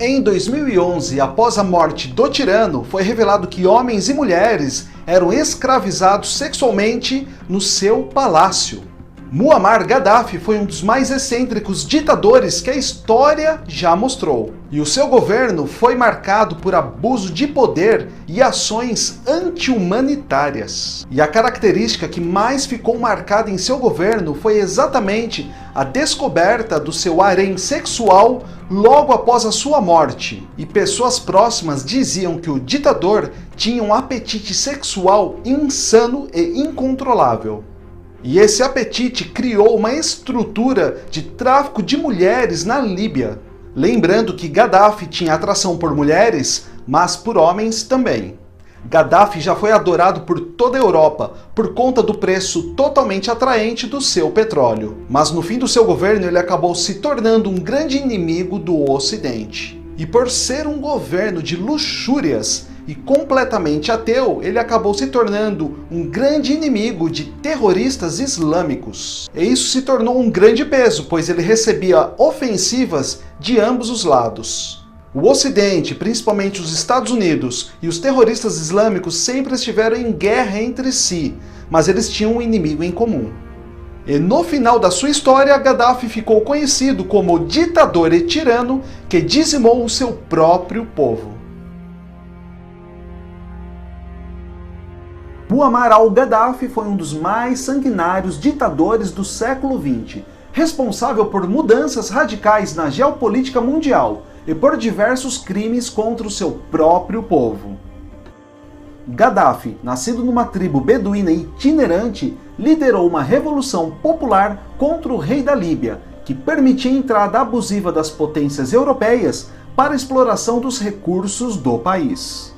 Em 2011, após a morte do tirano, foi revelado que homens e mulheres eram escravizados sexualmente no seu palácio. Muammar Gaddafi foi um dos mais excêntricos ditadores que a história já mostrou. E o seu governo foi marcado por abuso de poder e ações anti-humanitárias. E a característica que mais ficou marcada em seu governo foi exatamente a descoberta do seu harém sexual logo após a sua morte. E pessoas próximas diziam que o ditador tinha um apetite sexual insano e incontrolável. E esse apetite criou uma estrutura de tráfico de mulheres na Líbia. Lembrando que Gaddafi tinha atração por mulheres, mas por homens também. Gaddafi já foi adorado por toda a Europa por conta do preço totalmente atraente do seu petróleo. Mas no fim do seu governo ele acabou se tornando um grande inimigo do Ocidente. E por ser um governo de luxúrias e completamente ateu, ele acabou se tornando um grande inimigo de terroristas islâmicos. E isso se tornou um grande peso, pois ele recebia ofensivas de ambos os lados. O Ocidente, principalmente os Estados Unidos, e os terroristas islâmicos sempre estiveram em guerra entre si, mas eles tinham um inimigo em comum. E no final da sua história, Gaddafi ficou conhecido como o ditador e tirano que dizimou o seu próprio povo. Muammar al-Gaddafi foi um dos mais sanguinários ditadores do século XX, responsável por mudanças radicais na geopolítica mundial e por diversos crimes contra o seu próprio povo. Gaddafi, nascido numa tribo beduína itinerante, liderou uma revolução popular contra o rei da Líbia, que permitia a entrada abusiva das potências europeias para a exploração dos recursos do país.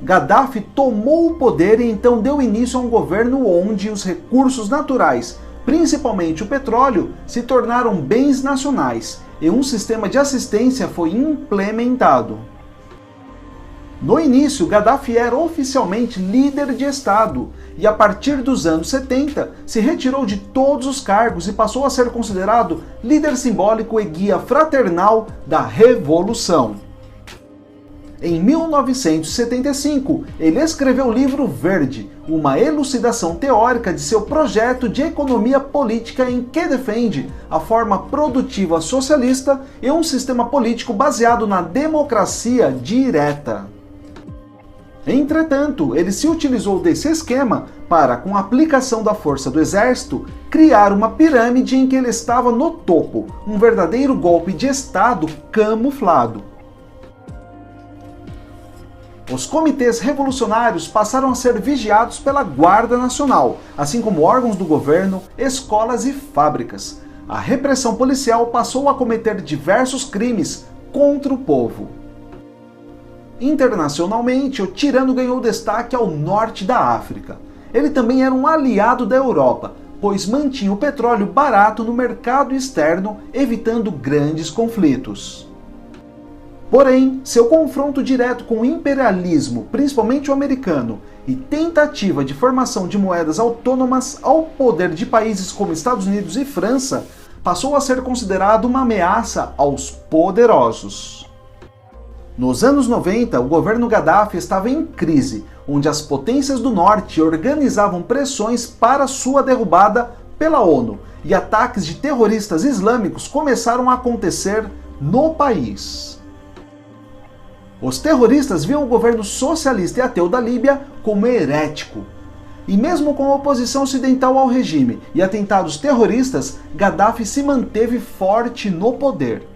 Gaddafi tomou o poder e então deu início a um governo onde os recursos naturais, principalmente o petróleo, se tornaram bens nacionais e um sistema de assistência foi implementado. No início, Gaddafi era oficialmente líder de Estado e a partir dos anos 70 se retirou de todos os cargos e passou a ser considerado líder simbólico e guia fraternal da revolução. Em 1975, ele escreveu o livro Verde, uma elucidação teórica de seu projeto de economia política em que defende a forma produtiva socialista e um sistema político baseado na democracia direta. Entretanto, ele se utilizou desse esquema para, com a aplicação da força do exército, criar uma pirâmide em que ele estava no topo, um verdadeiro golpe de Estado camuflado. Os comitês revolucionários passaram a ser vigiados pela Guarda Nacional, assim como órgãos do governo, escolas e fábricas. A repressão policial passou a cometer diversos crimes contra o povo. Internacionalmente, o tirano ganhou destaque ao norte da África. Ele também era um aliado da Europa, pois mantinha o petróleo barato no mercado externo, evitando grandes conflitos. Porém, seu confronto direto com o imperialismo, principalmente o americano, e tentativa de formação de moedas autônomas ao poder de países como Estados Unidos e França, passou a ser considerado uma ameaça aos poderosos. Nos anos 90, o governo Gaddafi estava em crise, onde as potências do norte organizavam pressões para sua derrubada pela ONU, e ataques de terroristas islâmicos começaram a acontecer no país. Os terroristas viam o governo socialista e ateu da Líbia como herético. E mesmo com a oposição ocidental ao regime e atentados terroristas, Gaddafi se manteve forte no poder.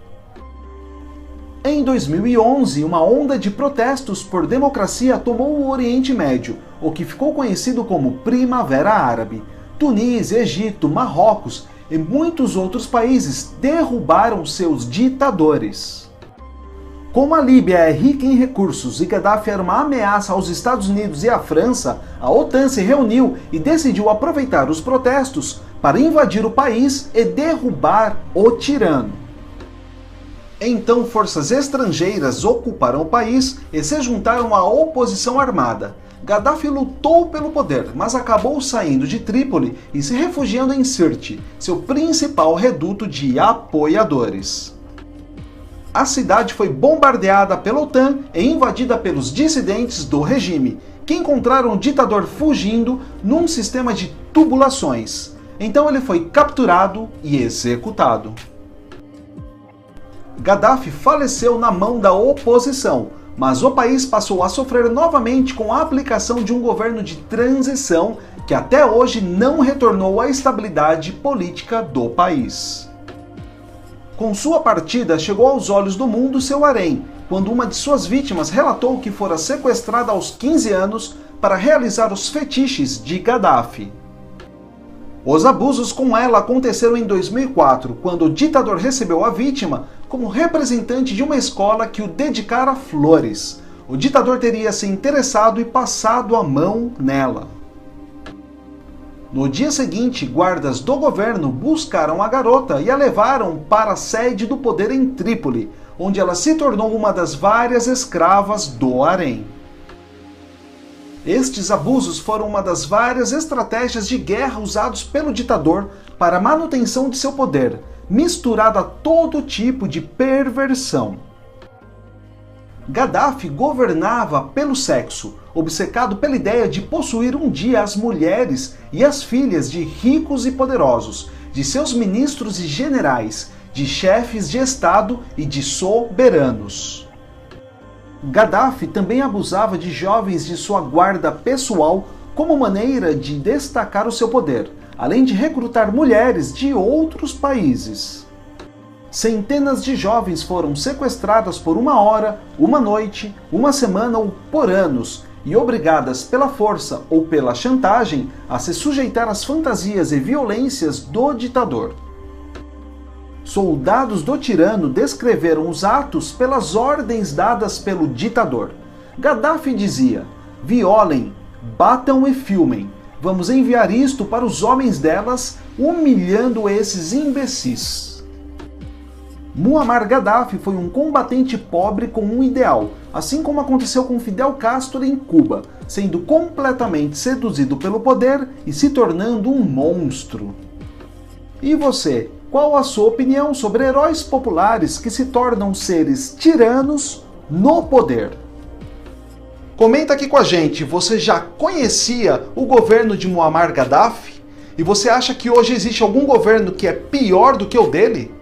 Em 2011, uma onda de protestos por democracia tomou o Oriente Médio, o que ficou conhecido como Primavera Árabe. Tunísia, Egito, Marrocos e muitos outros países derrubaram seus ditadores. Como a Líbia é rica em recursos e Gaddafi era uma ameaça aos Estados Unidos e à França, a OTAN se reuniu e decidiu aproveitar os protestos para invadir o país e derrubar o tirano. Então forças estrangeiras ocuparam o país e se juntaram à oposição armada. Gaddafi lutou pelo poder, mas acabou saindo de Trípoli e se refugiando em Sirte, seu principal reduto de apoiadores. A cidade foi bombardeada pela OTAN e invadida pelos dissidentes do regime, que encontraram o ditador fugindo num sistema de tubulações. Então ele foi capturado e executado. Gaddafi faleceu na mão da oposição, mas o país passou a sofrer novamente com a aplicação de um governo de transição que até hoje não retornou à estabilidade política do país. Com sua partida, chegou aos olhos do mundo seu harém, quando uma de suas vítimas relatou que fora sequestrada aos 15 anos para realizar os fetiches de Gaddafi. Os abusos com ela aconteceram em 2004, quando o ditador recebeu a vítima como representante de uma escola que o dedicara flores. O ditador teria se interessado e passado a mão nela. No dia seguinte, guardas do governo buscaram a garota e a levaram para a sede do poder em Trípoli, onde ela se tornou uma das várias escravas do harém. Estes abusos foram uma das várias estratégias de guerra usados pelo ditador para a manutenção de seu poder, misturado a todo tipo de perversão. Gaddafi governava pelo sexo, obcecado pela ideia de possuir um dia as mulheres e as filhas de ricos e poderosos, de seus ministros e generais, de chefes de Estado e de soberanos. Gaddafi também abusava de jovens de sua guarda pessoal como maneira de destacar o seu poder, além de recrutar mulheres de outros países. Centenas de jovens foram sequestradas por uma hora, uma noite, uma semana ou por anos, e obrigadas pela força ou pela chantagem a se sujeitar às fantasias e violências do ditador. Soldados do tirano descreveram os atos pelas ordens dadas pelo ditador. Gaddafi dizia: violem, batam e filmem. Vamos enviar isto para os homens delas, humilhando esses imbecis. Muammar Gaddafi foi um combatente pobre com um ideal, assim como aconteceu com Fidel Castro em Cuba, sendo completamente seduzido pelo poder e se tornando um monstro. E você, qual a sua opinião sobre heróis populares que se tornam seres tiranos no poder? Comenta aqui com a gente, você já conhecia o governo de Muammar Gaddafi? E você acha que hoje existe algum governo que é pior do que o dele?